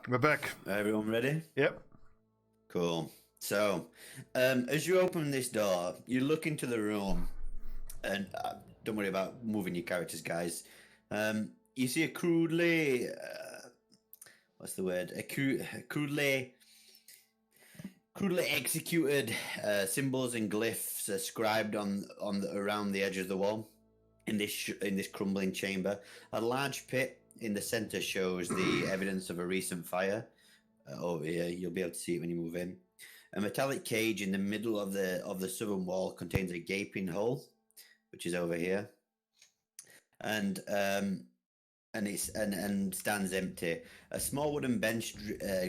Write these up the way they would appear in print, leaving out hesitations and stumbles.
We're back. Everyone ready? Yep. Cool. So, as you open this door, you look into the room, and don't worry about moving your characters, guys. You see a crudely, what's the word? Crudely executed symbols and glyphs scribed around the edge of the wall in this crumbling chamber. A large pit in the center shows the evidence of a recent fire. Over here, you'll be able to see it when you move in. A metallic cage in the middle of the southern wall contains a gaping hole, which is over here, and stands empty. A small wooden bench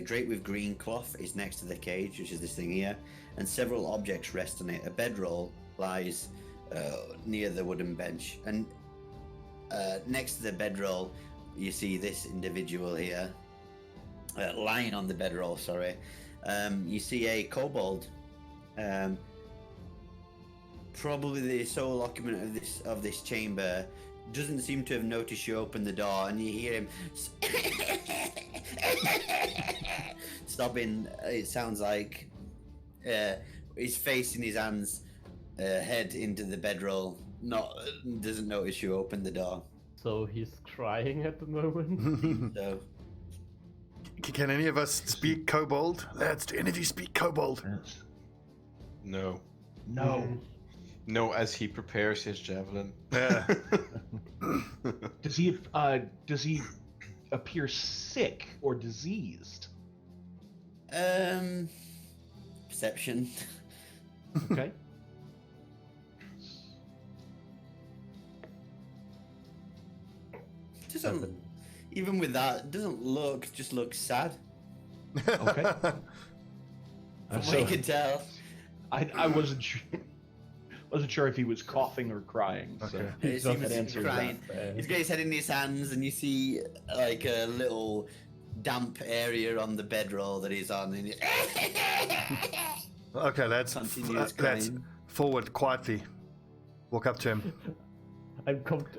draped with green cloth is next to the cage, which is this thing here, and several objects rest on it. A bedroll lies near the wooden bench, and next to the bedroll, you see this individual here lying on the bedroll. Sorry. You see a kobold, probably the sole occupant of this chamber. Doesn't seem to have noticed you open the door, and you hear him sobbing. It sounds like his face in his hands, head into the bedroll. Doesn't notice you open the door. So he's crying at the moment. So. Can any of us speak kobold? Lads, do any of you speak kobold? Yes. No. No. No, as he prepares his javelin. Yeah. Does he appear sick or diseased? Perception. Okay. Even with that, it just looks sad. Okay. From what you can tell. I wasn't sure if he was coughing or crying. Okay. So It that seems answers crying. that. He's got his head in his hands, and you see like a little damp area on the bedroll that he's on. And Okay, lads. Continues Lads, crying. forward quietly. Walk up to him.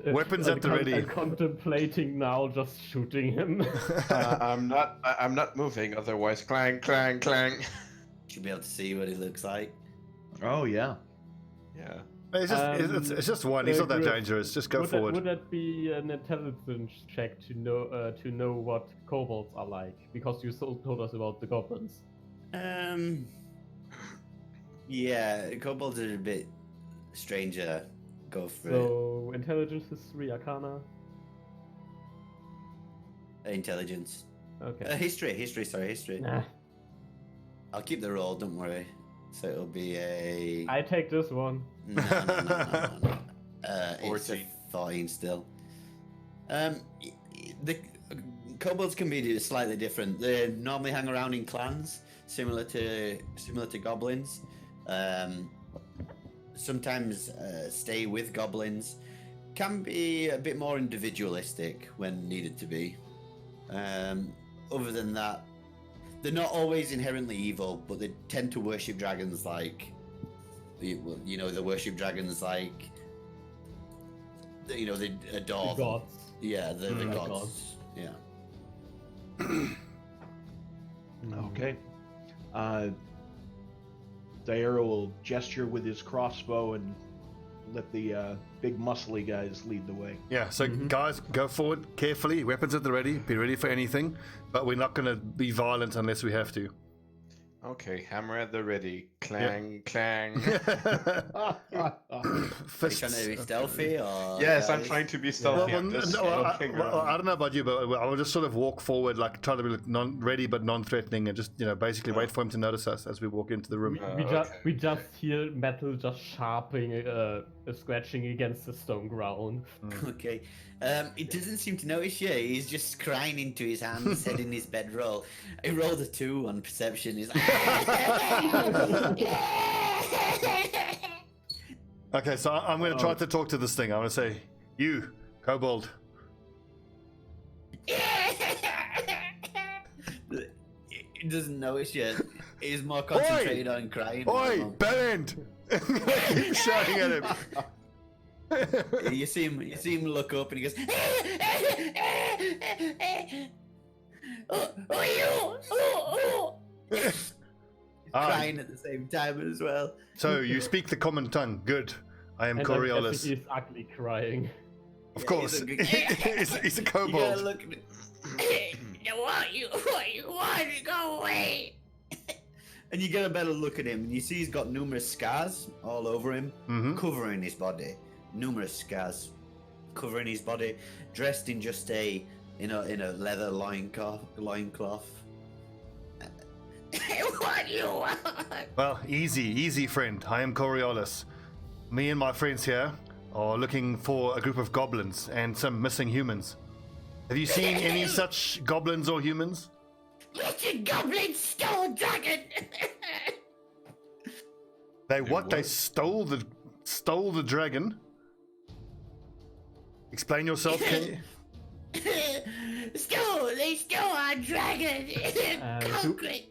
Weapons at the ready. I'm contemplating now just shooting him. I'm not moving, otherwise clang, clang, clang. Should be able to see what he looks like. Oh yeah. Yeah. It's just one. He's not that Griff, dangerous. Just go forward. Would that be an intelligence check to know what kobolds are like? Because you told us about the goblins. Yeah, kobolds are a bit stranger. Go for So intelligence, history, arcana. it. Intelligence. Okay. History. Nah. I'll keep the roll. Don't worry. So it'll be a. I take this one. No. It's a 14. 14 still. The kobolds can be slightly different. They normally hang around in clans, similar to goblins. Sometimes stay with goblins. Can be a bit more individualistic when needed to be. Other than that, they're not always inherently evil, but they tend to worship dragons like, they worship dragons like, they adore The them. gods. Yeah, the Mm. gods. Yeah. Okay. Daero will gesture with his crossbow and let the big muscly guys lead the way. Yeah, so guys, go forward carefully. Weapons at the ready. Be ready for anything. But we're not going to be violent unless we have to. Okay, hammer at the ready. Clang, clang. Are you trying to be stealthy or? Yes, I'm guys? trying to be stealthy. I'm just looking I around. don't know about you, but I will just sort of walk forward, like try to be ready but non-threatening, and just basically wait for him to notice us as we walk into the room. We just hear metal just sharpening, scratching against the stone ground. Okay. It doesn't seem to notice you. He's just crying into his hands, head in his bedroll. He rolled a 2 on perception. He's like, Okay, so I'm going to try to talk to this thing. I'm going to say, you, kobold. he doesn't notice you. He's more concentrated on crying. Oi, bellend! Keep shouting at him. You see him look up and he goes, are you? Crying at the same time as well. So you speak the common tongue. Good. I am And I'm Coriolis. guessing he's ugly crying. Of Yeah, course. he's a He's a You gotta kobold. look at it. What you want? Go away. And you get a better look at him, and you see he's got numerous scars all over him, covering his body. Numerous scars covering his body, dressed in just a leather loincloth. What do you want? Well, easy, friend. I am Coriolis. Me and my friends here are looking for a group of goblins and some missing humans. Have you seen any such goblins or humans? Mr. Goblin stole dragon. They what? They stole the dragon? Explain yourself, can you? They stole our dragon. Concrete.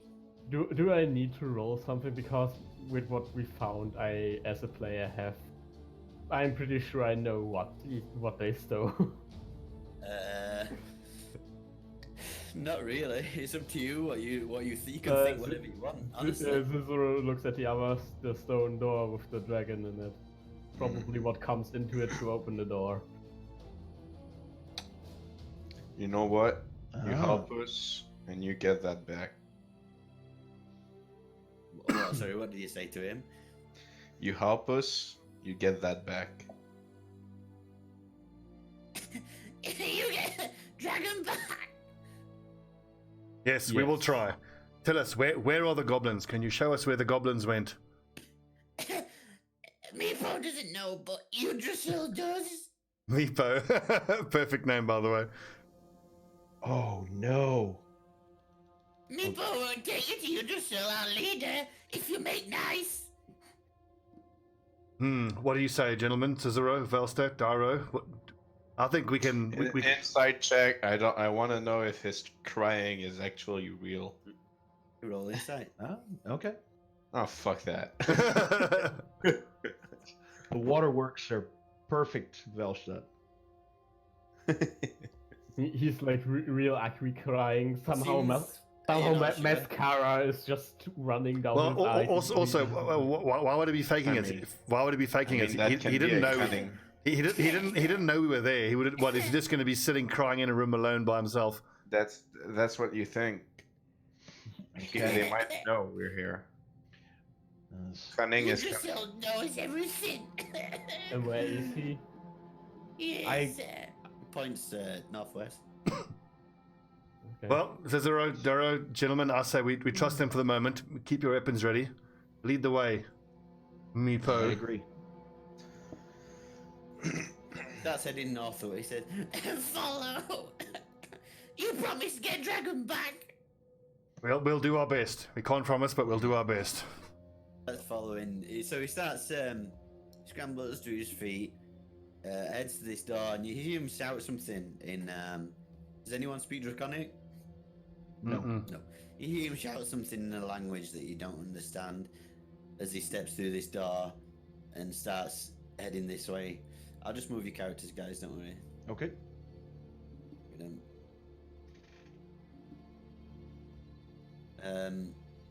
Do I need to roll something? Because with what we found, I, as a player, I'm pretty sure I know what they stole. Not really. It's up to you. What you think. You can think whatever you want. Honestly. Zizuru looks at the stone door with the dragon in it. Probably what comes into it to open the door. You know what? You Ah. help us, and you get that back. Sorry, what did you say to him? You help us, you get that back. You get dragon back. Yes, we will try. Tell us, where are the goblins? Can you show us where the goblins went? Meepo doesn't know, but Yggdrasil does. Meepo. Perfect name, by the way. Oh no. Meepo will take you to Yggdrasil, our leader, if you make nice. What do you say, gentlemen? Cicero, Velstadt, Daro? What? I think we can... we Inside check. I want to know if his crying is actually real. Roll insight. Ah, okay. Oh, fuck that. The waterworks are perfect, Velstadt. He's like real angry crying. Somehow Seems- mascara is just running down Well, his eyes. also, why would he be faking I it? mean, Why would he be faking it? that can He be didn't a know. cunning. He didn't know we were there. He would. What is he just going to be sitting crying in a room alone by himself? That's what you think. They might know we're here. Cunning is cunning. Yggdrasil knows everything. And where is he? Yes. Points northwest. Okay. Well, Cicero, Daro, gentlemen, I say we trust them for the moment. Keep your weapons ready. Lead the way. I Meepo. agree. That's heading northward. He said, "Follow. You promised to get dragon back." We'll do our best. We can't promise, but we'll do our best. That's following. So he starts scrambles to his feet, heads to this door, and you hear him shout something in. Does anyone speak Draconic? No. No. You hear him shout something in a language that you don't understand as he steps through this door and starts heading this way. I'll just move your characters, guys. Don't worry. Okay.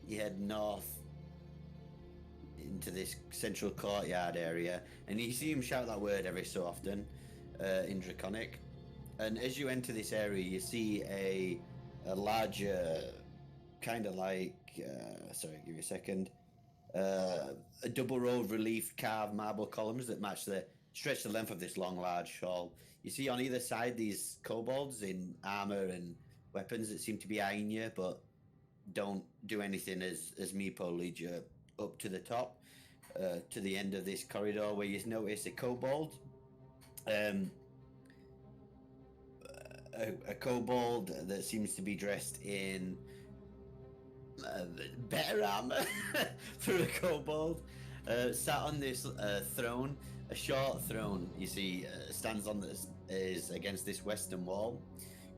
You head north into this central courtyard area, and you see him shout that word every so often in Draconic. And as you enter this area, you see a larger, kind of like, sorry, give me a second, a double row of relief carved marble columns that stretch the length of this long, large hall. You see on either side these kobolds in armor and weapons that seem to be eyeing you, but don't do anything as Meepo leads you up to the top, to the end of this corridor, where you notice a kobold. A kobold that seems to be dressed in better armor for a kobold, sat on this throne, a short throne. You see, stands on this is against this western wall,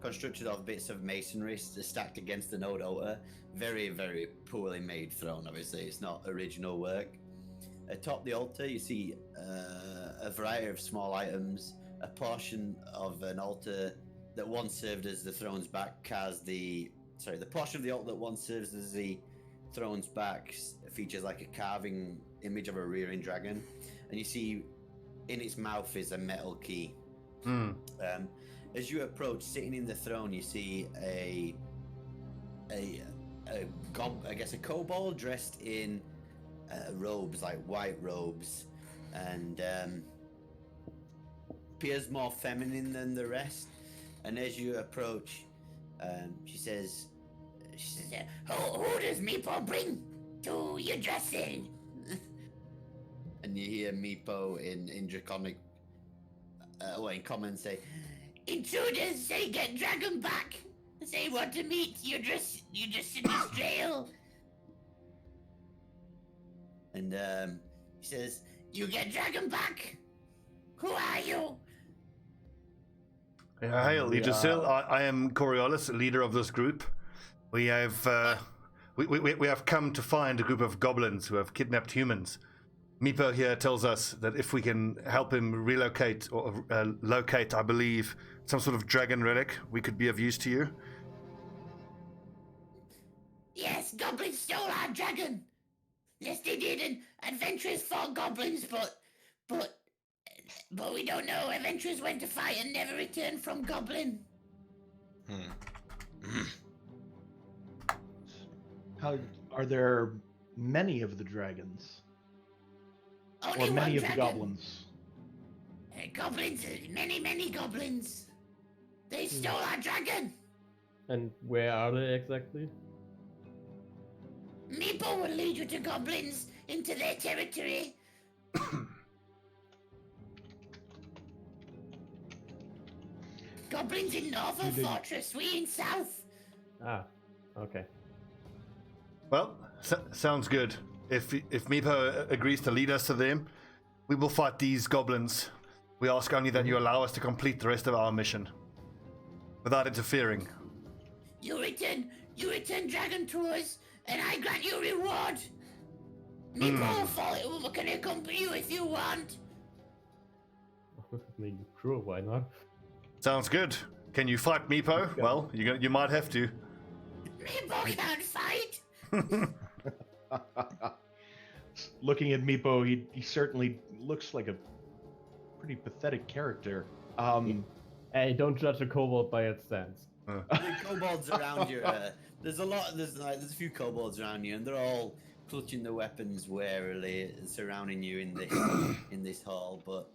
constructed of bits of masonry stacked against an old altar. Very, very poorly made throne. Obviously, it's not original work. Atop the altar, you see a variety of small items. A portion of an altar that once served as the throne's back has the sorry, the portion of the altar that once serves as the throne's back features like a carving image of a rearing dragon, and you see in its mouth is a metal key. As you approach, sitting in the throne, you see a kobold dressed in robes, like white robes, and appears more feminine than the rest. And as you approach, she says, "Who does Meepo bring to your dressing?" And you hear Meepo in Draconic, in common say, "Intruders say get dragon back. Say want to meet you just in this jail." And he says, "You get dragon back. Who are you?" Hail, Yggdrasil. I am Coriolis, leader of this group. We have we have come to find a group of goblins who have kidnapped humans. Meepo here tells us that if we can help him relocate or locate, I believe, some sort of dragon relic, we could be of use to you. Yes, goblins stole our dragon. Yes, they did, and adventurers fought goblins, but we don't know. Adventurers went to fight and never returned from Goblin. How are there many of the dragons? Only Or many of one the dragon. goblins? Goblins, many goblins. They stole our dragon. And where are they exactly? Meepo will lead you to goblins into their territory. Goblins in north of fortress, we in south. Ah, okay. Well, sounds good. If Meepo agrees to lead us to them, we will fight these goblins. We ask only that you allow us to complete the rest of our mission without interfering. You return dragon to us, and I grant you reward. Meepo can accompany you if you want. I mean, sure, why not? Sounds good. Can you fight Meepo? Well, you might have to. Meepo can't fight. Looking at Meepo, he certainly looks like a pretty pathetic character. Hey, don't judge a kobold by its stance. The kobolds around you. There's a few kobolds around you, and they're all clutching their weapons warily, surrounding you in this hall. But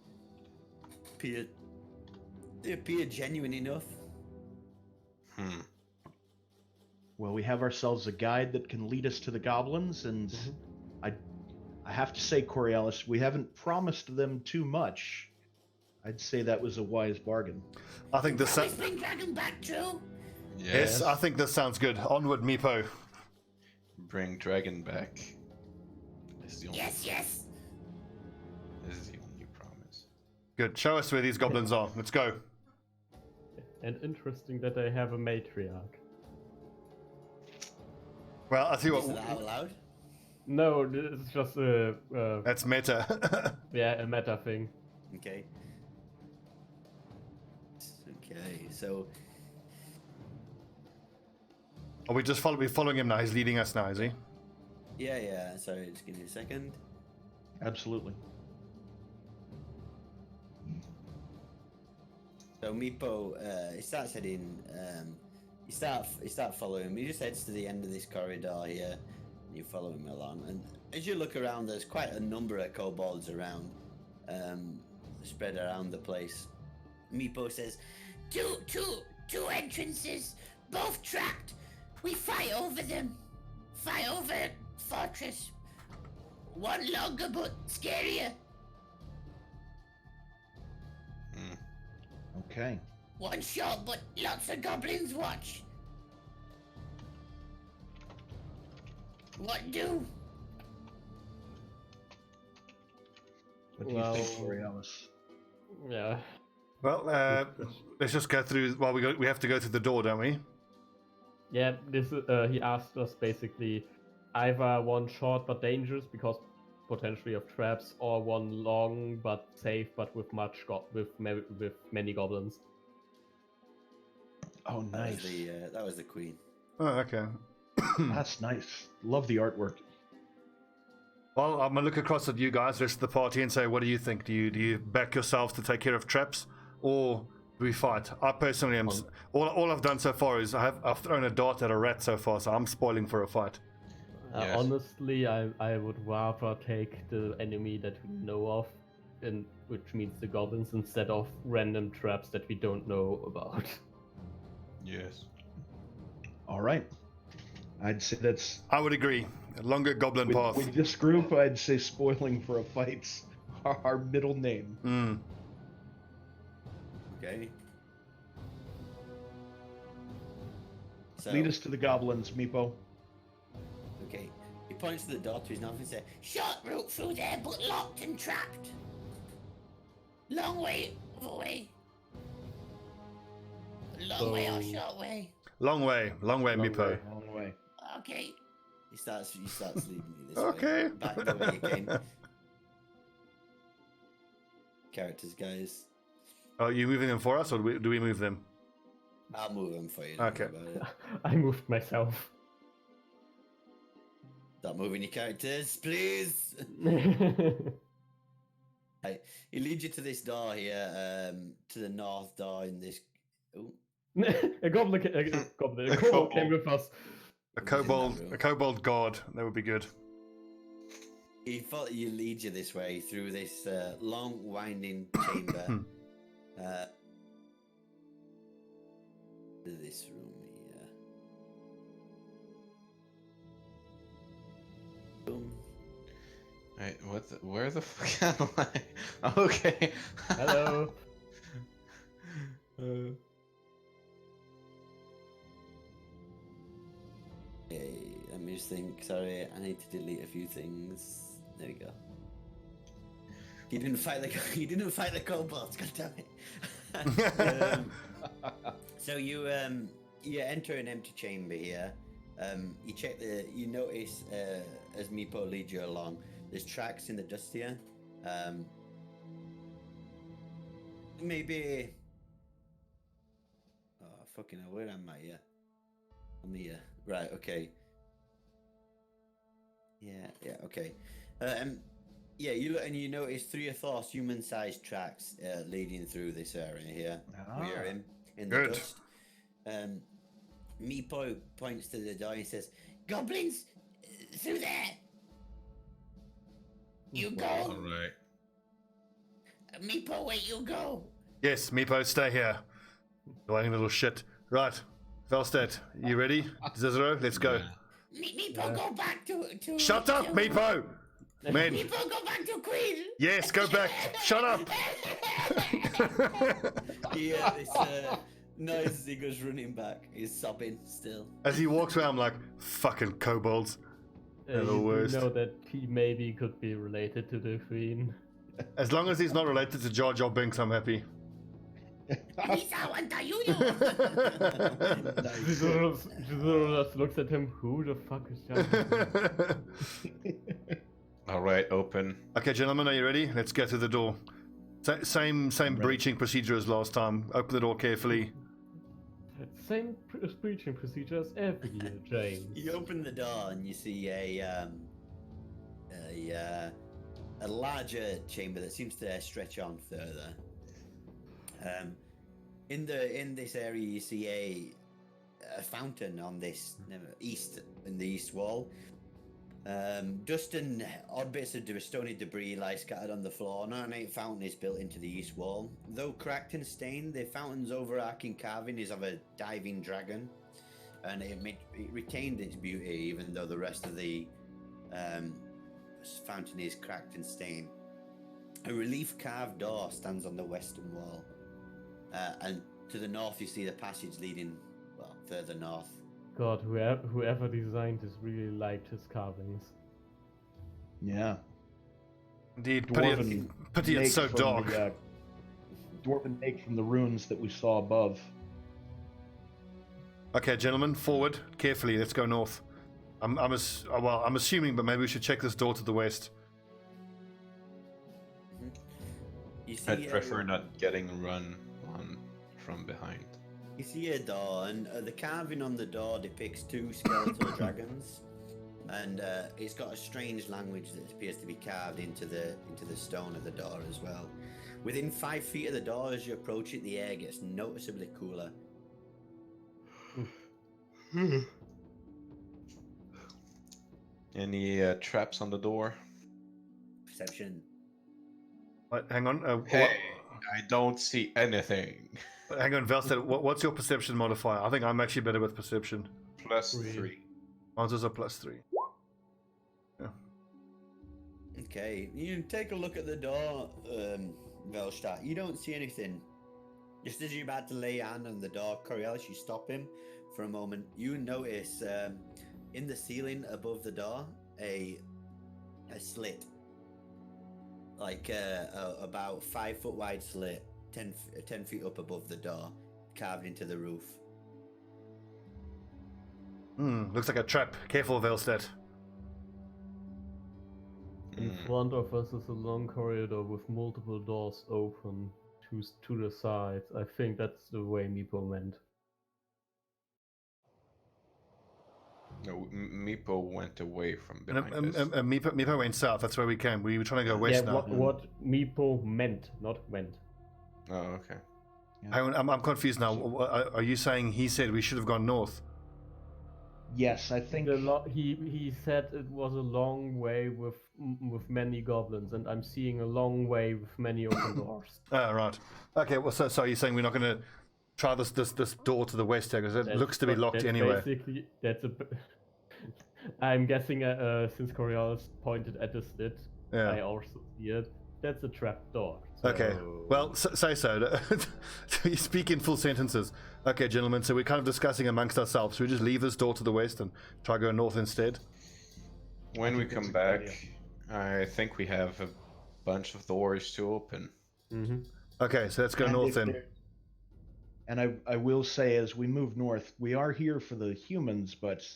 they appear genuine enough. Well, we have ourselves a guide that can lead us to the goblins, and I have to say, Coriolis, we haven't promised them too much. I'd say that was a wise bargain. I think this. Bring dragon back, true. Yes, I think this sounds good. Onward, Meepo. Bring dragon back. Yes. This is the only promise. Good. Show us where these goblins are. Let's go. And interesting that they have a matriarch. Well, I see Is what. that out loud? No, it's just a That's meta. a meta thing. Okay, so Are we just following him now? He's leading us now, is he? yeah. Sorry, just give me a second. Absolutely. So Meepo, he starts heading. You start following him. He just heads to the end of this corridor here. And you follow him along, and as you look around, there's quite a number of kobolds around, spread around the place. Meepo says, two entrances, both trapped. We fight over them. Fight over fortress. One longer but scarier. Okay. One shot but lots of goblins watch. What do? What do you think, Coriolis? Yeah. Well, let's just go through. Well, we have to go through the door, don't we? Yeah, this he asked us basically either one short but dangerous because potentially of traps, or one long but safe but with many goblins. Oh, nice. That was the queen. Oh, okay. That's nice. Love the artwork. Well, I'm gonna look across at you guys, rest of the party, and say, what do you think? Do you back yourselves to take care of traps, or do we fight? I personally am. All I've done so far is I've thrown a dart at a rat so far, so I'm spoiling for a fight. Yes. Honestly, I would rather take the enemy that we know of, and which means the goblins, instead of random traps that we don't know about. Yes. All right. I'd say that's I would agree. A longer goblin path. with this group. I'd say spoiling for a fight's our middle name. Mm. Okay. So, Lead us to the goblins, Meepo. okay. He points to the door to his north and says, "Short route through there, but locked and trapped. Long way, other way. Long way or short way? Long way, Meepo. Long way. Okay." He starts leading you this Okay. way. Back the way you came. Characters, guys. Are you moving them for us, or do we move them? I'll move them for you. Okay. Don't worry about it. I moved myself. Stop moving your characters, please. He leads you to this door here, to the north door in this. Ooh. a goblin kobold came with us. A kobold guard. That would be good. He thought you lead you this way through this long, winding chamber. To this room here. Boom. Wait, where the fuck am I? Okay. Hello. Okay, let me just think. Sorry, I need to delete a few things. There we go. He didn't fight the kobolds. God damn it. So you enter an empty chamber here. You notice as Meepo leads you along, there's tracks in the dust here. Maybe. Oh fucking hell! Where am I here? I'm here. Right. Okay. Yeah. Okay. Yeah. You look and you notice 3 or 4 human-sized tracks leading through this area here. We're in the Good. dust. Meepo points to the door and says, "Goblins through there. You go. All right. Meepo, wait, you go." Yes, Meepo, stay here. Lying little shit. Right. Velstead, you ready? Cicero, let's go. Meepo, go back to. Shut up, Meepo! Man. Meepo, go back to Queen. Yes, go back. Shut up. Yeah, this noise as he goes running back. He's sobbing still. As he walks around, I'm like, fucking kobolds. They're the You worst. know that he maybe could be related to the queen. As long as he's not related to Jar Jar Binks, I'm happy. Cicero just looks at him. Who the fuck is that? All right. Open. Okay, gentlemen, are you ready? Let's get to the door. Same breaching procedure as last time. Open the door carefully. Same breaching procedure as every year, James. You open the door and you see a larger chamber that seems to stretch on further. In this area, you see a fountain on this east wall. Dust and odd bits of stony debris lie scattered on the floor. An ornate fountain is built into the east wall. Though cracked and stained, the fountain's overarching carving is of a diving dragon, and it retained its beauty even though the rest of the fountain is cracked and stained. A relief-carved door stands on the western wall, and to the north you see the passage leading, well, further north. God, whoever designed this really liked his carvings. Yeah. Indeed, Dwarven pity it's so make from dark. the, dwarven make from the runes that we saw above. Okay, gentlemen, forward, carefully. Let's go north. I'm assuming, but maybe we should check this door to the west. You see, I'd prefer not getting run on from behind. You see a door, and the carving on the door depicts two skeletal dragons, and it's got a strange language that appears to be carved into the stone of the door as well. Within 5 feet of the door, as you approach it, the air gets noticeably cooler. Any traps on the door? Perception. Wait, hang on. Hey, I don't see anything. Hang on, Velstead. What's your perception modifier? I think I'm actually better with perception. +3. Mine's also +3. Okay, you take a look at the door, Velstadt. You don't see anything. Just as you're about to lay your hand on the door, Coriolis, you stop him for a moment. You notice in the ceiling above the door a slit, like about 5 foot wide slit, 10 feet up above the door, carved into the roof. Looks like a trap. Careful, Velstead. In front of us is a long corridor with multiple doors open to the sides. I think that's the way Meepo meant. No, Meepo went away from behind us. Meepo went south. That's where we came. We were trying to go west Yeah, now. what Meepo meant, not went. Oh, okay. Hang on, I'm confused now. Are you saying he said we should have gone north? Yes, I think. He said it was a long way with many goblins, and I'm seeing a long way with many open doors. Oh, right. Okay, well, so you're saying we're not going to try this door to the west here, because it looks to be locked anyway. Basically, I'm guessing, since Coriolis pointed at the slit, Yeah. I also see it. That's a trap door. So... Okay, well, say so. You speak in full sentences. Okay, gentlemen, so we're kind of discussing amongst ourselves. Should we just leave this door to the west and try go north instead? When we come back, I think we have a bunch of doors to open. Mm-hmm. Okay, so let's go north then. And I will say, as we move north, we are here for the humans, but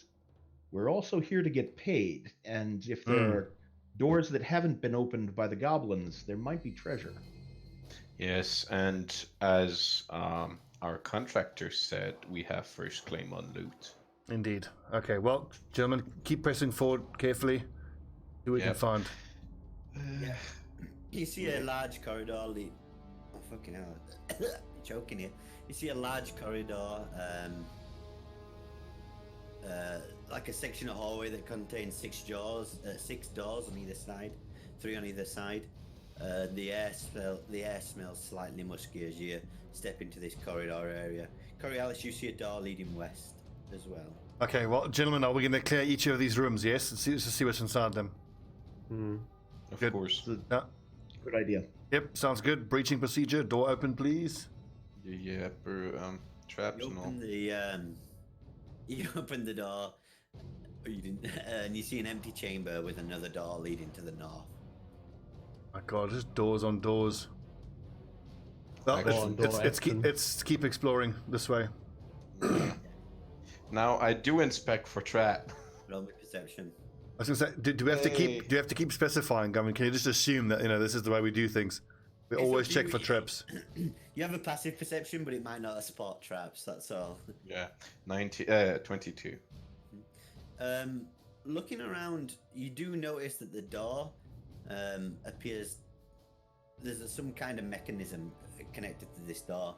we're also here to get paid. And if there are doors that haven't been opened by the goblins, there might be treasure. Yes, and as our contractor said, we have first claim on loot. Indeed. Okay, well, gentlemen, keep pressing forward carefully. See what we can find. Yeah. You see a large corridor lead. Oh, fucking hell. Choking here. You see a large corridor, like a section of hallway that contains 6 doors on either side, 3 on either side. The air smells slightly musky as you step into this corridor area. Coriolis, you see a door leading west as well. Okay, well, gentlemen, are we going to clear each of these rooms, yes? To see what's inside them. Of Good. course. Yeah. Good idea. Yep, sounds good. Breaching procedure. Door open, please. Yeah, traps You and all. open you open the door, or you didn't, and you see an empty chamber with another door leading to the north. My God, just doors on doors. Well, it's keep exploring this way. Now I do inspect for trap. Roll me perception. I was gonna say, do we have to keep? Do you have to keep specifying? I mean, can you just assume that this is the way we do things? We It's always up to check you. for traps. You have a passive perception, but it might not spot traps. That's all. Yeah, 22. Looking around, you do notice that the door appears. There's some kind of mechanism connected to this door.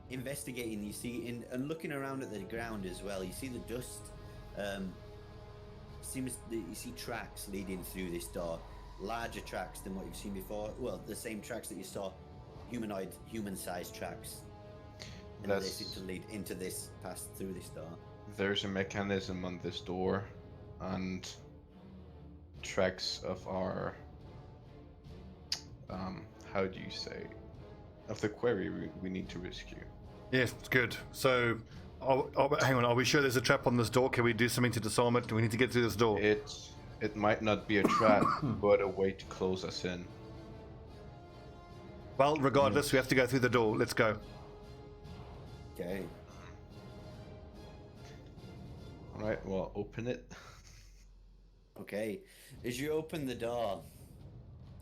Investigating, you see, and looking around at the ground as well, you see the dust. Seems that you see tracks leading through this door, larger tracks than what you've seen before. Well, the same tracks that you saw, human-sized tracks. And they seem to lead into this, pass through this door. There's a mechanism on this door, and tracks of our how do you say, of the quarry we need to rescue. Yes, good. So, hang on. Are we sure there's a trap on this door? Can we do something to disarm it? Do we need to get through this door? It might not be a trap, but a way to close us in. Well, regardless, we have to go through the door. Let's go. Okay. All right, well, open it. Okay. As you open the door,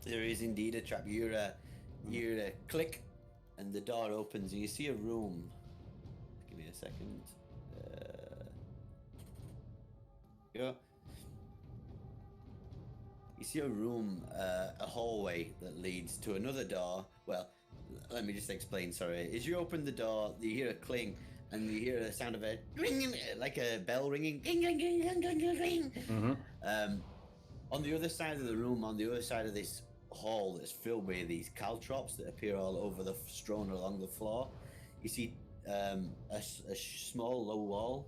there is indeed a trap. You click, and the door opens, and you see a room a second. Yeah. You see a room, a hallway that leads to another door. Well, let me just explain. Sorry. As you open the door, you hear a cling, and you hear the sound of a ring, like a bell ringing. Ding, ding, ding, ding, ding, ding, ding. Mm-hmm. On the other side of the room, on the other side of this hall that's filled with these caltrops that appear all over the strewn along the floor, you see a small low wall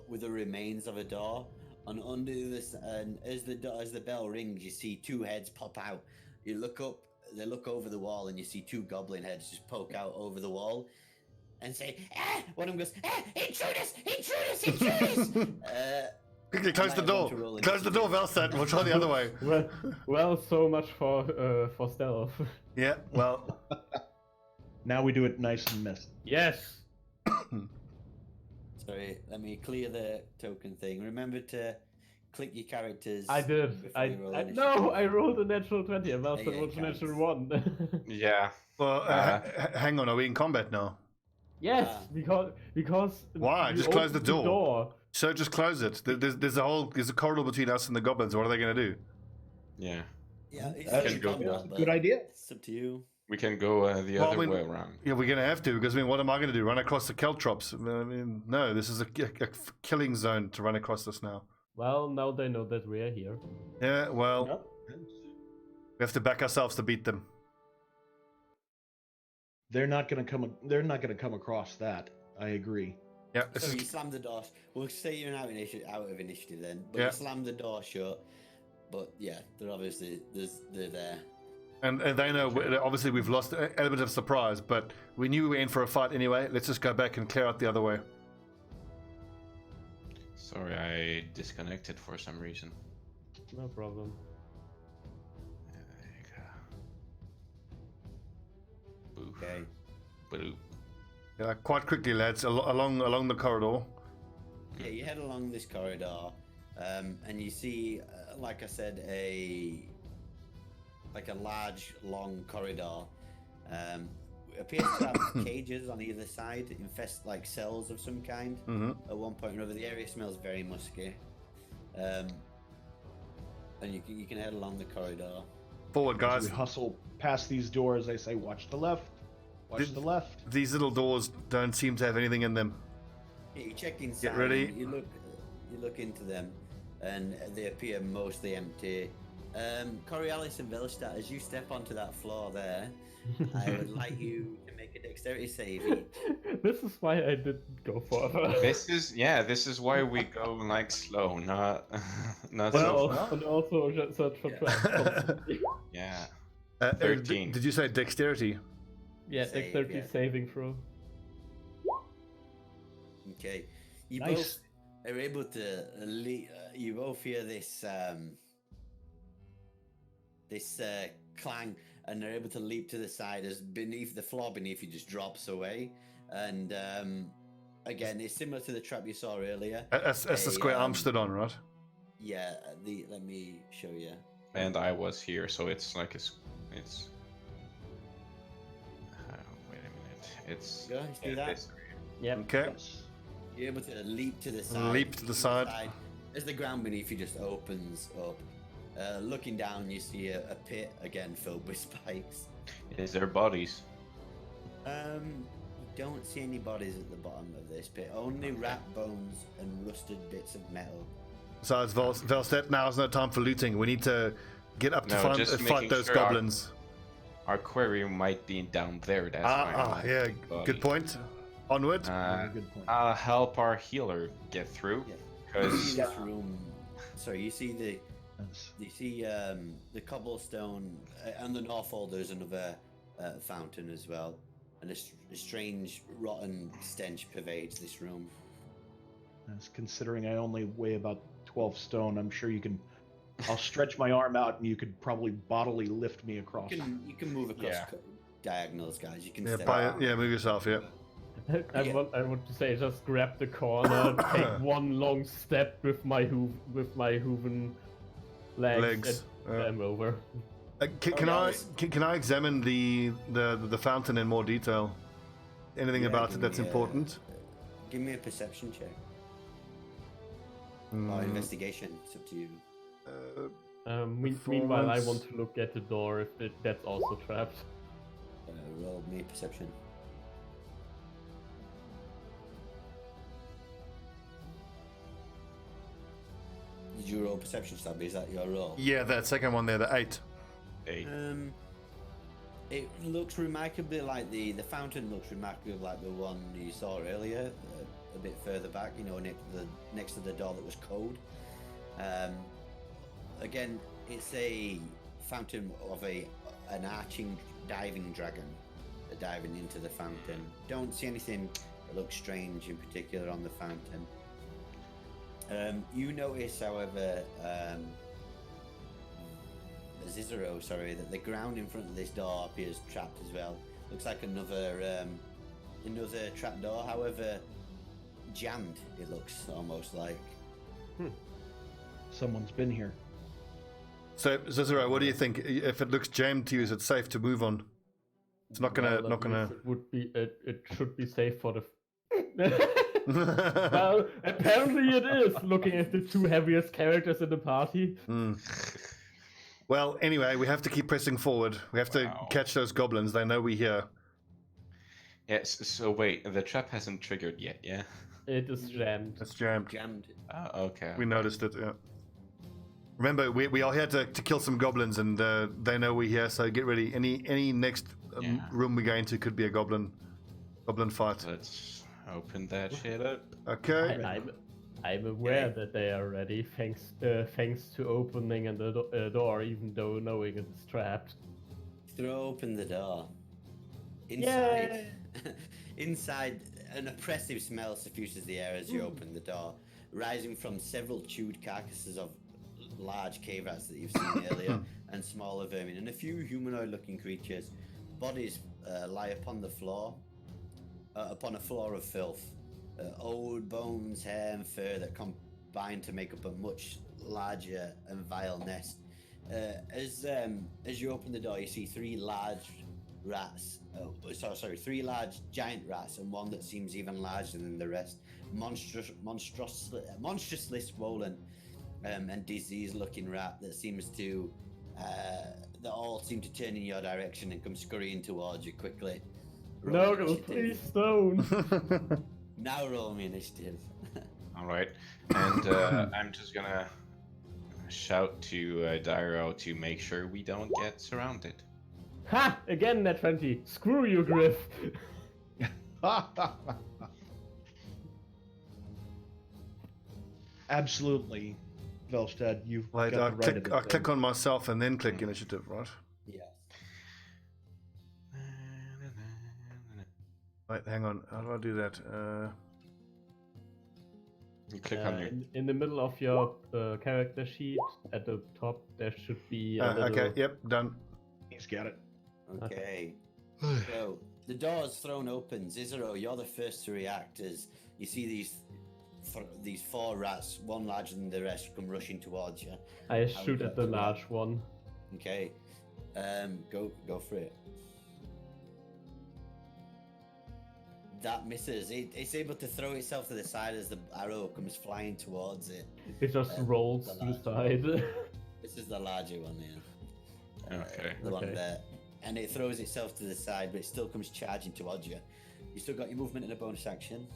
with the remains of a door. And under this, and as the bell rings, you see two heads pop out. You look up, they look over the wall, and you see two goblin heads just poke out over the wall, and say, "Ah!" One of them goes, "Ah! Intruders! Intruders! Intruders!" Quickly, close the door. Close the door, Velset. We'll try the other way. Well, so much for stealth. Yeah, well. Now we do it nice and messy. Yes. Sorry, let me clear the token thing. Remember to click your characters. I did. before you roll initiative. No, I rolled a natural 20. And Velset Yeah, rolled a counts. natural 1. Yeah. Well, hang on. Are we in combat now? Yes, Ah. because. Why? you Just close the opened door. So just close it. There's a corridor between us and the goblins. What are they going to do? Yeah. Yeah, it's That's a go- combat, but Good idea. It's up to you. We can go the Well, other I mean- way around. Yeah, we're going to have to, because what am I going to do? Run across the caltrops? I mean, no, this is a killing zone to run across this now. Well, now they know that we're here. Yeah, well, Yep. we have to back ourselves to beat them. They're not going to come across that. I agree. Yeah, this So is, you slam the door. We'll say you're out of initiative then. But Yeah. you slam the door shut. But yeah, they're obviously they're there. and they know, obviously we've lost an element of surprise, but we knew we were in for a fight anyway. Let's just go back and clear out the other way. Sorry, I disconnected for some reason. No problem. There you go. Boof. Okay. Boop. Yeah, quite quickly, lads, along the corridor. Yeah, you head along this corridor, and you see, like I said, a large, long corridor. Appears to have cages on either side, like cells of some kind. Mm-hmm. At one point or another, the area smells very musky. And you can head along the corridor. Forward, As guys. we hustle past these doors, I say, watch the left. Watch the left. These little doors don't seem to have anything in them. Yeah, you check inside. ready. You look into them, and they appear mostly empty. Coriolis and Velstadt, as you step onto that floor there, I would like you to make a dexterity save each. This is why I didn't go further. This is why we go like slow, not And so. also just search for traps. Yeah. 13. Did you say dexterity? Yeah, Save, dexterity yeah. saving throw. Okay, you Nice. both are able to. You both hear this clang, and they're able to leap to the side as the floor beneath you just drops away. And again, it's similar to the trap you saw earlier. That's the square arm um, stood on, right? Yeah, let me show you. And I was here, so it's like it's. Wait a minute. It's. Go, let's do that. this- Yep. Okay. Yes. You're able to leap to the side. Leap to the side. As the ground beneath you just opens up. Looking down, you see a pit again filled with spikes. Is there bodies? You don't see any bodies at the bottom of this pit. Only rat bones and rusted bits of metal. Besides, Velstedt, now is no time for looting. We need to get up to No, just fight making those sure our- goblins. Our query might be down there. That's why. I'm Yeah, body. good point. Onward. Very good point. I'll help our healer get through. Yeah. You see Because this room. Sorry, you see Yes. the cobblestone and the north wall. There's another fountain as well, and a strange rotten stench pervades this room. Yes, considering I only weigh about 12 stone, I'm sure you can. I'll stretch my arm out, and you could probably bodily lift me across. You can move across Yeah. diagonals, guys. You can Yeah, step out. move yourself. Yeah. I Yeah. want to say, just grab the corner, take one long step with my hooven legs, and I'm over. Can I examine the fountain in more detail? Anything Yeah, about give it that's me a- important? Give me a perception check. Or Mm, investigation. It's up to you. Meanwhile, I Performance. want to look at the door if that's also trapped. Roll me perception. Did you roll perception, Stobbie? Is that your roll? yeah, that second one there, the 8. 8. It looks remarkably like the fountain looks remarkably like the one you saw earlier, a bit further back. You know, next to the door that was code. Again, it's a fountain of an arching diving dragon diving into the fountain. Don't see anything that looks strange in particular on the fountain. You notice, however, Cicero, that the ground in front of this door appears trapped as well. Looks like another trap door, however, jammed. It looks almost like. Someone's been here. So, Cicero, what do you think? If it looks jammed to you, is it safe to move on? It's not gonna. Well, not at gonna. least it would be. It should be safe for the. Well, apparently it is. Looking at the two heaviest characters in the party. Well, anyway, we have to keep pressing forward. We have to Wow. catch those goblins. They know we're here. Yes. So wait, the trap hasn't triggered yet. Yeah. It is jammed. It's jammed. Jammed. Oh, okay. We noticed it. Yeah. Remember, we are here to kill some goblins, and they know we're here. So get ready. Any next Yeah. room we go into could be a goblin fight. Let's open that shit up. Okay. I'm aware that they are ready, thanks to opening and the door, even though knowing it's trapped. Throw open the door. Inside, inside, an oppressive smell suffuses the air as you open the door, rising from several chewed carcasses of large cave rats that you've seen earlier, and smaller vermin, and a few humanoid-looking creatures. Bodies lie upon the floor, upon a floor of filth. Old bones, hair, and fur that combine to make up a much larger and vile nest. As you open the door, you see three large rats. Three large giant rats, and one that seems even larger than the rest. Monstrously swollen and disease-looking rat that seems to that all seem to turn in your direction and come scurrying towards you quickly. Roll No, initiative. please don't. Now roll me initiative. All right, and I'm just gonna shout to Dairo to make sure we don't get surrounded. Ha! Again, net 20. Screw you, Griff. Absolutely, Velstad, you've Wait, got I the right of it. I click on myself and then click initiative, right? Yes. Wait, hang on. How do I do that? You click on your. In the middle of your character sheet, at the top, there should be a little... Okay, yep, done. He's got it. Okay. So the door is thrown open. Cicero, you're the first to react as you see these four rats, one larger than the rest, come rushing towards you. I How shoot would at you the like to large one. Okay. Go for it. That misses. It's able to throw itself to the side as the arrow comes flying towards it. It just rolls the to the large side. This is the larger one, yeah. Okay. The one Okay. there. And it throws itself to the side, but it still comes charging towards you. You still got your movement and a bonus action.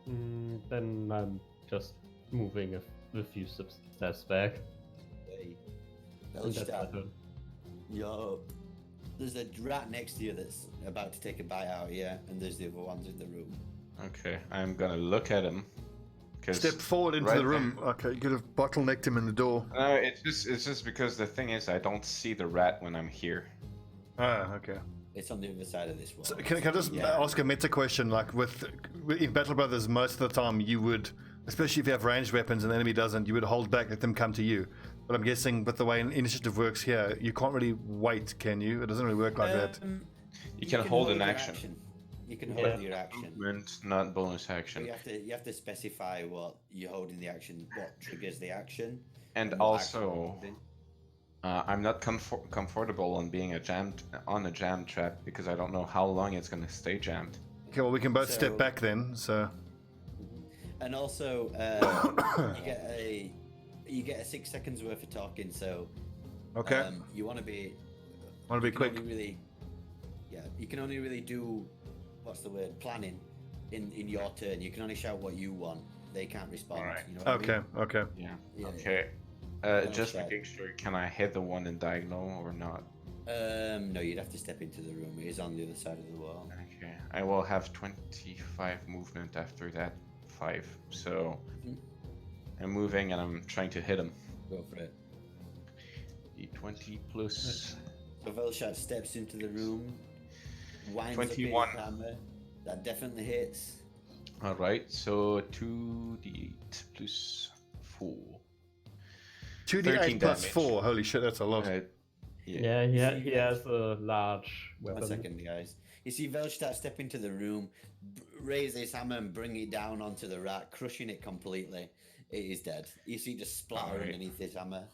Then I'm just moving a few steps back. Okay. And that's my Velstad, turn. there's a rat next to you that's about to take a bite out of you, and there's the other ones in the room. Okay, I'm gonna look at him. 'cause Step forward into right the room. Okay, you could have bottlenecked him in the door. No, it's just because the thing is I don't see the rat when I'm here. Ah, okay. It's on the other side of this wall. So can I just Yeah. ask a meta question? Like in Battle Brothers, most of the time you would, especially if you have ranged weapons and the enemy doesn't, you would hold back, let them come to you. But I'm guessing with the way initiative works here, you can't really wait, can you? It doesn't really work like that. You can hold an your action. You can hold your action. Movement, not bonus But action. you have to specify what you're holding the action, what triggers the action. And what action you're also, holding. I'm not comfortable on being on a jam trap because I don't know how long it's gonna stay jammed. Okay, well, we can both So- step back then. So, And also, you get a 6 seconds worth of talking. So, okay. you want to be. Want to you be can quick? only really, yeah, you can only really do, what's the word, planning, in your turn. You can only shout what you want. They can't respond. Alright. You know what I Okay, mean? okay. Yeah. Yeah, Okay. Don't Just shout. making sure. Can I hit the one in diagonal or not? No, you'd have to step into the room. It is on the other side of the wall. Okay. I will have 25 movement after that 5. So Mhm. I'm moving and I'm trying to hit him. Go for it. D20 plus. So Velshot steps into the room, winds 21. up his hammer. That definitely hits. All right. So 2d8 plus 4. 2d8 13 plus damage. 4. Holy shit, that's a lot. Yeah. He has a large weapon. 1 second, guys. You see Velstadt step into the room, raise his hammer and bring it down onto the rat, crushing it completely. It is dead. You see it just splatter Alright. underneath his hammer.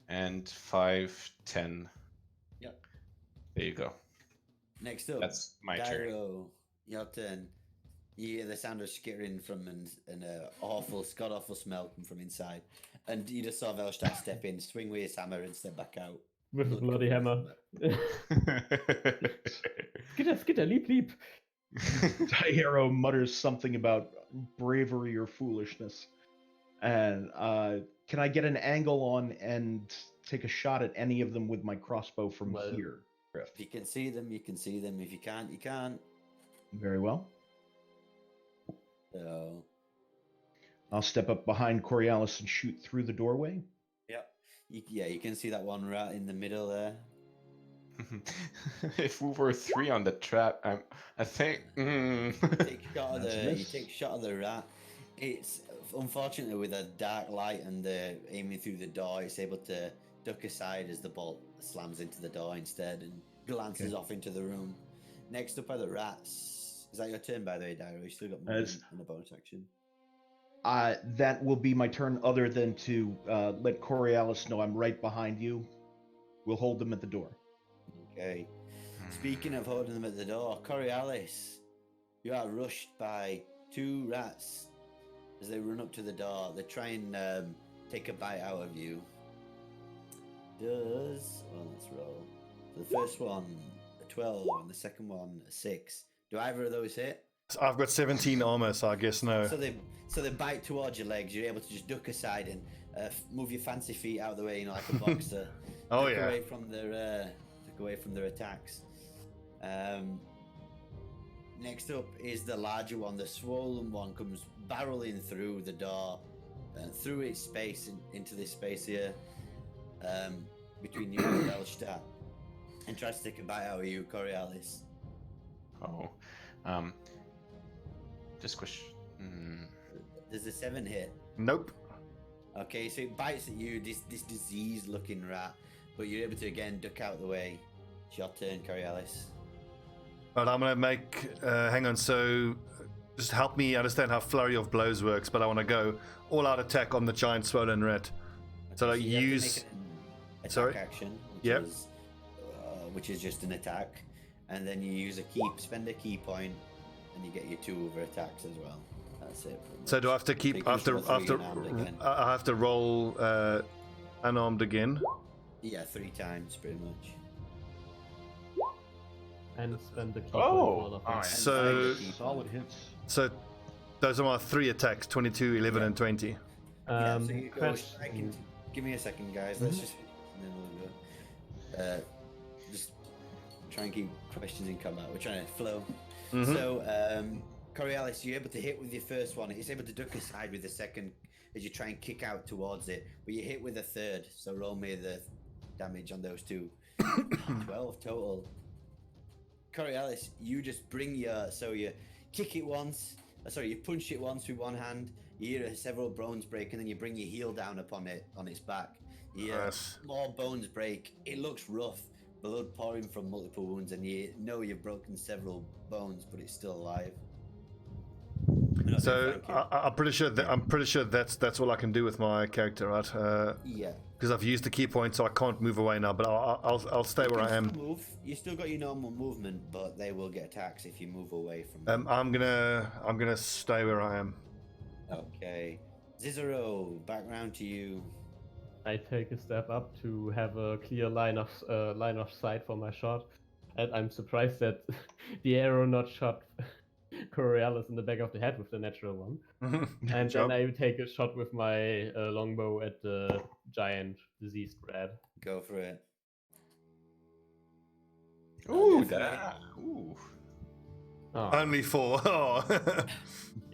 And 5, 10. Yep. There you go. Next up, That's my turn. Dairo, your turn. You hear the sound of skittering from an awful, god-awful smell come from inside. And you just saw Velstadt step in, swing with his hammer and step back out. With a Blood bloody coming hammer. Skitter, leap. Dairo mutters something about bravery or foolishness. And can I get an angle on and take a shot at any of them with my crossbow from Well- here, Griff? If you can see them, you can see them. If you can't, you can't. Very well. So, I'll step up behind Coriolis and shoot through the doorway. yep. You can see that one rat in the middle there. If we were 3 on the trap, I think. Take shot of That's a you miss. take shot of the rat. It's unfortunately with a dark light and aiming through the door, it's able to duck aside as the bolt slams into the door instead and glances off into the room. Next up are the rats. Is that your turn, by the way, Dairo? You still got movement As- and a bonus action. That will be my turn, other than to let Coriolis know I'm right behind you. We'll hold them at the door. Okay. Speaking of holding them at the door, Coriolis, you are rushed by 2 rats as they run up to the door. They try and take a bite out of you. Let's roll. So the first one, a 12, and the second one, a 6. Do either of those hit? So I've got 17 armor, so I guess no. So they bite towards your legs. You're able to just duck aside and move your fancy feet out of the way, like a boxer. Oh, Duck yeah. away from their attacks. Next up is the larger one. The swollen one comes barreling through the door, through its space into this space here, between you and Elstadt, and tries to take a bite out of you, Coriolis. Oh. Just question. There's a 7 hit. Nope. Okay, so it bites at you, this diseased-looking rat, but you're able to again duck out the way. It's your turn, Coriolis. But I'm gonna make. Hang on. So, just help me understand how flurry of blows works. But I want to go all-out attack on the giant swollen rat. So, like, you have to use. make an attack Sorry? action, Yep. which is just an attack, and then you use spend a key point, and you get your 2 other attacks as well. That's it. pretty So do I much. have to keep You can after just roll 3 unarmed again. I have to roll unarmed again? Yeah, 3 times pretty much. And spend the key Oh, point. alright. So Solid hits. so those are my 3 attacks: 22, 11, Yeah. and 20. Yeah, so you go question- strike into- Give me a second, guys. Let's just. And then we'll go. Just try and keep questions in combat. We're trying to flow. Mhm. So, Coriolis, you're able to hit with your first one. It's able to duck aside with the second as you try and kick out towards it. But you hit with a third. So roll me the damage on those 2. 12 total. Coriolis, you just bring you kick it once. You punch it once with one hand. You hear several bones break, and then you bring your heel down upon it on its back. You hear Nice. more bones break. It looks rough, blood pouring from multiple wounds, and you know you've broken several bones, but it's still alive. And not So doing flanking. I'm pretty sure that's all I can do with my character, right? Yeah. Because I've used the key point, so I can't move away now. But I'll stay You where I can am. still move. You still got your normal movement, but they will get attacks if you move away from them. I'm gonna stay where I am. Okay. Zizero, back round to you. I take a step up to have a clear line of sight for my shot, and I'm surprised that the arrow not shot Coriolis in the back of the head with the natural one. And Job. then I take a shot with my longbow at the giant diseased rat. Go for it. Ooh, definitely. that. Ooh. Oh. Only 4. Oh.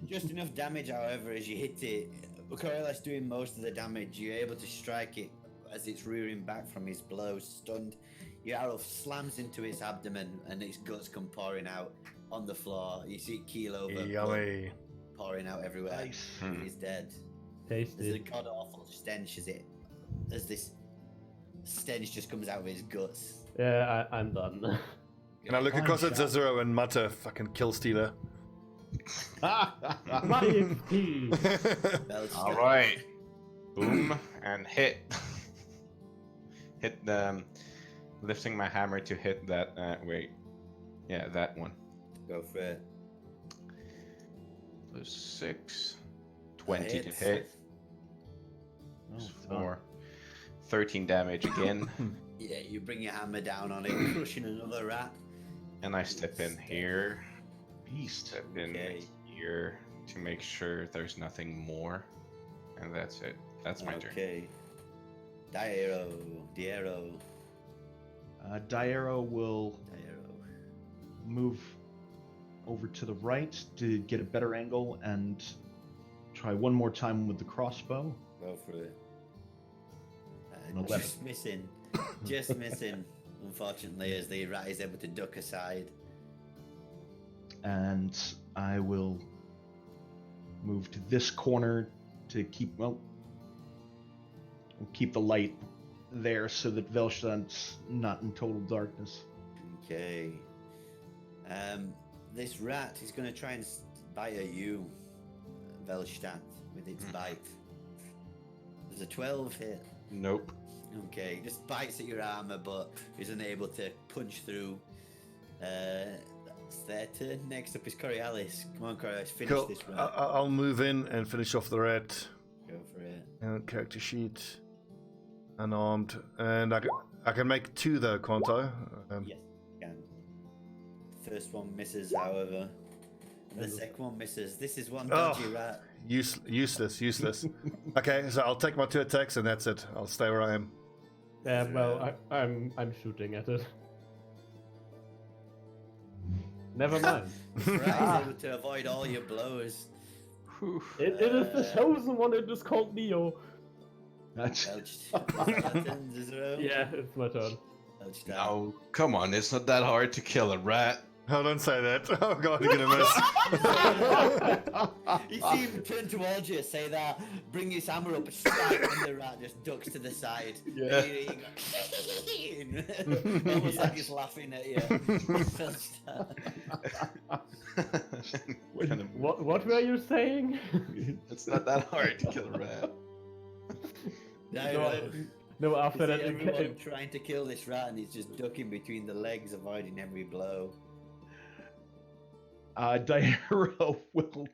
Just enough damage, however, as you hit it. Coriolis doing most of the damage. You're able to strike it as it's rearing back from his blow, stunned. Your arrow slams into its abdomen, and its guts come pouring out on the floor. You see it keel over, blood Yummy. pouring out everywhere. Nice. He's dead. There's a Tasty. god awful stench as this stench just comes out of his guts. Yeah, I'm done. And I look One across at shot. Zizero and mutter, "Fucking kill stealer." My XP. All right. Boom and hit. Hit the. Lifting my hammer to hit that. Wait. Yeah, that one. Go for it. Plus 6. 20 to Hits. hit. Oh, 4. 13 damage again. Yeah, you bring your hammer down on it, crushing another rat. And I step in here. Beast. Step in Okay. here to make sure there's nothing more. And that's it. That's my turn. Okay. Diero. Diero will move over to the right to get a better angle and try one more time with the crossbow. Go for it. An 11. Just missing, unfortunately, as the rat is able to duck aside. And I will move to this corner to keep, well, we'll keep the light there so that Velstad's not in total darkness. Okay. This rat is going to try and bite at you, Velstad, with its bite. There's a 12 hit. Nope. Okay, just bites at your armor, but isn't able to punch through. That's their turn. Next up is Coriolis. Come on, Coriolis, finish Cool. this rat. I'll move in and finish off the rat. Go for it. And character sheet. Unarmed. And I can make 2 though, can't I? Yes, you can. First one misses, however. The second one misses. This is one Oh. dodgy rat. Useless. Okay, so I'll take my 2 attacks and that's it. I'll stay where I am. Yeah, well, I'm shooting at it. Never mind. This rat is able to avoid all your blows. It is the chosen one. It is called Neo. That's Yeah, it's my turn. No, come on, it's not that hard to kill a rat. Oh, don't say that. Oh god, you're gonna miss. You see him turn towards you, say that, bring his hammer up, strike, and the rat just ducks to the side. Yeah. And almost like he's laughing at you. What were you saying? It's not that hard to kill a rat. No, after that, everyone trying to kill this rat, and he's just ducking between the legs, avoiding every blow. Diero will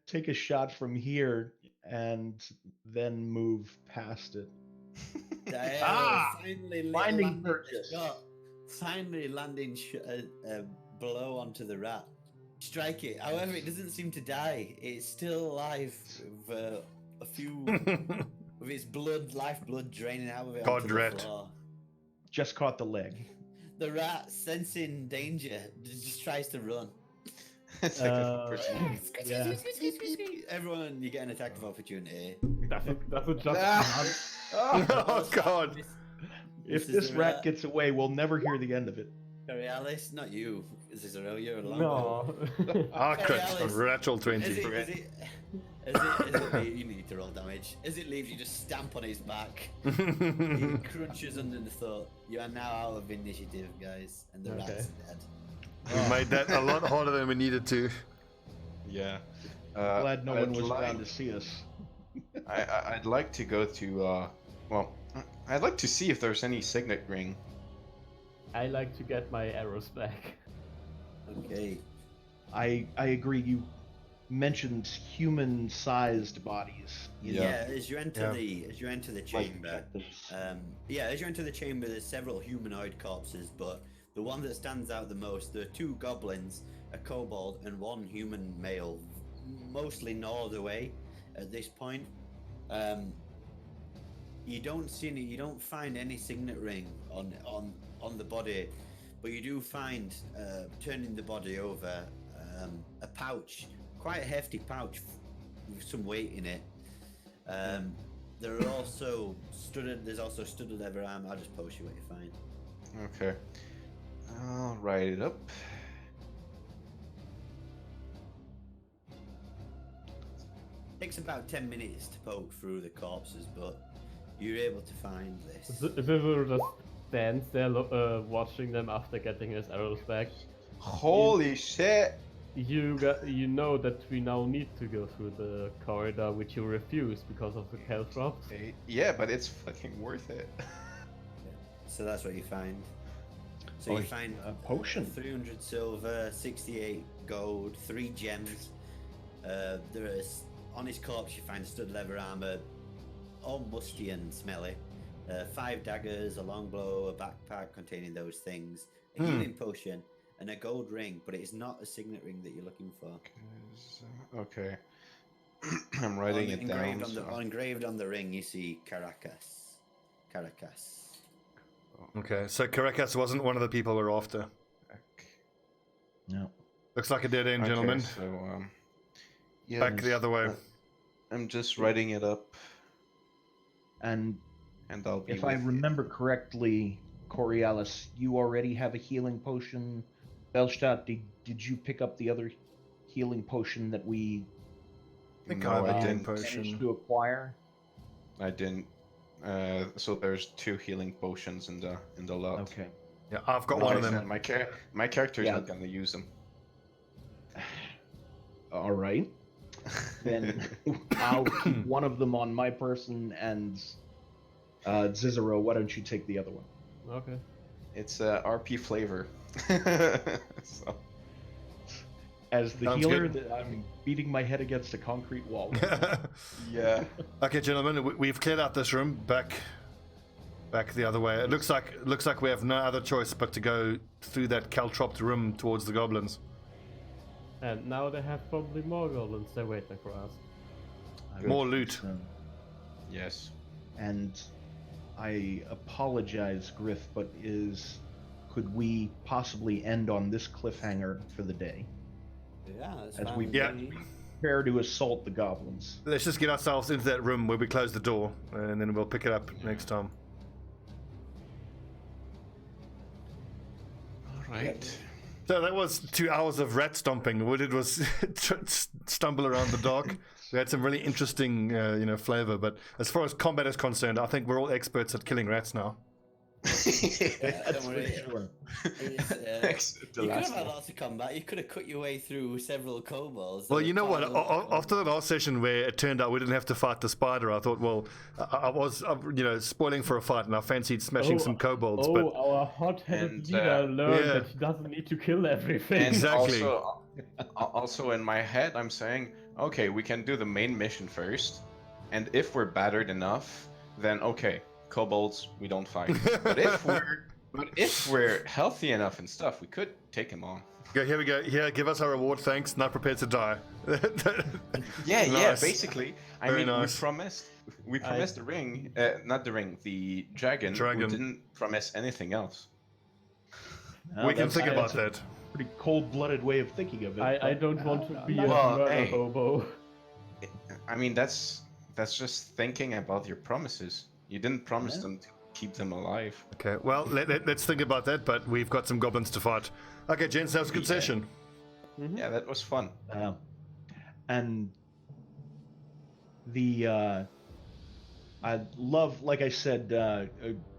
take a shot from here and then move past it. Finally finding landing purchase. shot. Finally landing a blow onto the rat. Strike it. However, it doesn't seem to die. It's still alive with a few with its lifeblood draining out of it. God onto the rat. floor. Just caught the leg. The rat, sensing danger, just tries to run. It's like a person. yeah. Everyone, you get an attack of opportunity. Does it just Oh god. If This is this a rat rat. gets away, we'll never hear the end of it. Coriolis, not you. Cicero, you're alone. No. Ah, crit. Alice. Natural 20. As it leaves, you need to roll damage. As it leaves, you just stamp on his back. He crunches under the thought. You are now out of initiative, guys, and the Okay. rat's dead. We made that a lot harder than we needed to. Yeah. Glad no one I'd was like- around to see us. I'd like to go to, well, I'd like to see if there's any signet ring. I like to get my arrows back. Okay. I agree. You mentioned human-sized bodies. Yeah, as you enter Yeah. the chamber, as you enter the chamber, there's several humanoid corpses, but the one that stands out the most, there are 2 goblins, a kobold, and 1 human male, mostly gnawed away at this point. You don't find any signet ring on the body, but you do find, turning the body over, a pouch, quite a hefty pouch with some weight in it. There's also studded leather arm. I'll just post you what you find. Okay. I'll write it up. Takes about 10 minutes to poke through the corpses, but you're able to find this. Zizur just stands there watching them after getting his arrows back. Holy shit! You know that we now need to go through the corridor, which you refuse because of the caltrops. Yeah, but it's fucking worth it. So that's what you find. So you find a potion. 300 silver, 68 gold, 3 gems. There is on his corpse you find studded leather armor, all musty and smelly. 5 daggers, a longbow, a backpack containing those things, a healing potion, and a gold ring. But it is not a signet ring that you're looking for. Okay. I'm writing it down. Engraved on the ring, you see Caracas. Okay, so Caracas wasn't one of the people we're after. No. Looks like a dead end, gentlemen. So, yeah, Back the other way. I'm just writing it up, And I'll be. if I remember correctly, Coriolis, you already have a healing potion. Belstadt, did you pick up the other healing potion that we No, I didn't. managed to acquire? I didn't. So there's 2 healing potions in the lot. Okay. Yeah, I've got one of them. My character's Yeah. not gonna use them. All right. Then I'll keep one of them on my person, and Zizero, why don't you take the other one? Okay. It's RP flavor. So. As the Sounds healer, good. I'm beating my head against a concrete wall. Yeah. Okay, gentlemen, we've cleared out this room. Back the other way. It looks like we have no other choice but to go through that caltropped room towards the goblins. And now they have probably more goblins they're waiting for us. I More would loot. think so. Yes. And I apologize, Griff, but could we possibly end on this cliffhanger for the day? Yeah, that's As fine we with Yeah. me. prepare to assault the goblins. Let's just get ourselves into that room where we close the door, and then we'll pick it up next time. All right. So that was 2 hours of rat stomping. What it was stumble around the dark. We had some really interesting, flavor. But as far as combat is concerned, I think we're all experts at killing rats now. That's Don't worry. for sure. It's, The you could have last had one. lots of combat. You could have cut your way through several kobolds. Well, you know what? After the last session where it turned out we didn't have to fight the spider, I thought, well, I was, spoiling for a fight, and I fancied smashing some kobolds. Oh, But our hot-headed And, leader learned yeah. that he doesn't need to kill everything. And Exactly. also in my head, I'm saying, okay, we can do the main mission first, and if we're battered enough, then okay, kobolds, we don't fight. But if we're healthy enough and stuff, we could take him on. go, here we go. Here, give us our reward. Thanks. Not prepared to die. Yeah, Nice. basically. I Very mean, nice. we promised the ring, not the ring, the dragon. Dragon. We didn't promise anything else. We can That's- think about that's that. a pretty cold-blooded way of thinking of it. I but, don't want to be a Well, murder hey. hobo. I mean, that's just thinking about your promises. You didn't promise Yeah. them to keep them alive. Okay, well, let's think about that, but we've got some goblins to fight. Okay, gents, that was a good Yeah. session. Yeah, that was fun. And I love, like I said,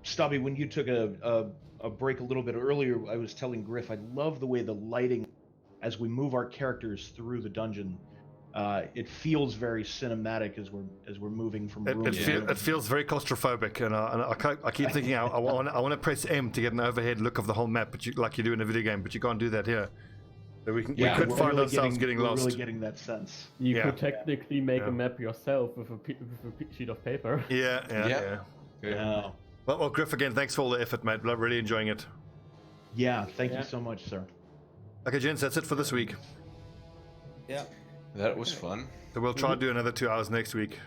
Stobbie, when you took a break a little bit earlier, I was telling Griff, I love the way the lighting, as we move our characters through the dungeon, It feels very cinematic as we're moving from room to room. It feels very claustrophobic, and I keep thinking I want to press M to get an overhead look of the whole map, but like you do in a video game, but you can't do that here. So we could we're find really ourselves getting we're lost. really getting that sense. You could technically make Yeah. a map yourself with a sheet of paper. Yeah. Good. Yeah. Well, Griff, again, thanks for all the effort, mate. Really enjoying it. Yeah. Thank you so much, sir. Okay, gents, that's it for this week. Yeah. That was fun. So we'll try to do another 2 hours next week.